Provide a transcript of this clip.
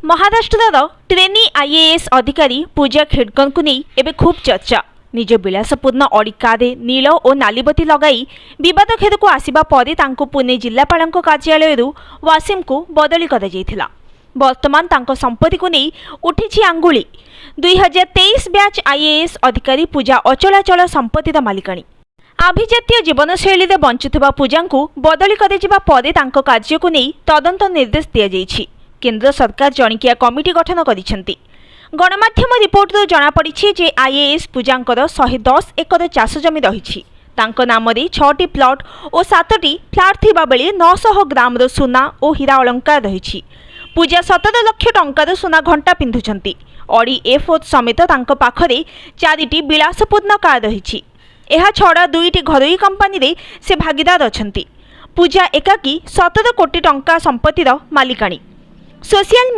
Maharashtra trainee IAS अधिकारी पूजा खेडकर को नहीं एवं खूब चर्चा। निज विलासपूर्ण अड़ी कारे नील और नालीबती लगाई बद घेर को आसवा पर पुणे जिलापाल कार्यालय वासिम को बदली कर वर्तमान संपत्ति को नहीं उठी आंगुली। 2023 बैच आईएएस अधिकारी पूजा अचलाचल संपत्तिर मालिकाणी। आभिजातीय जीवनशैली बंचुवा पूजा को बदली कर कार्य को नहीं तदंत निर्देश दि केंद्र सरकार जणिकिया कमिटी गठन करिसेंती। गणमाध्यम रिपोर्ट जनापड़ी जे आईएएस पूजांकर 110 एकर चाष जमी रही नाम 6टी प्लॉट और 7टी फ्लैट थिबा बेले 900 ग्राम सुना और हीरा अलंकार रही। पूजा 17 लाख टंकार सुना घंटा पिंधुंट। अड़ी A4 समेत पाखरे 4टी विलासपूर्ण कार रही। यह छड़ा 2टी घरोई कंपानी रे से भागीदार अछंती। पूजा एकाकी 17 कोटी टंका संपत्तिर मालिकाणी। सोशल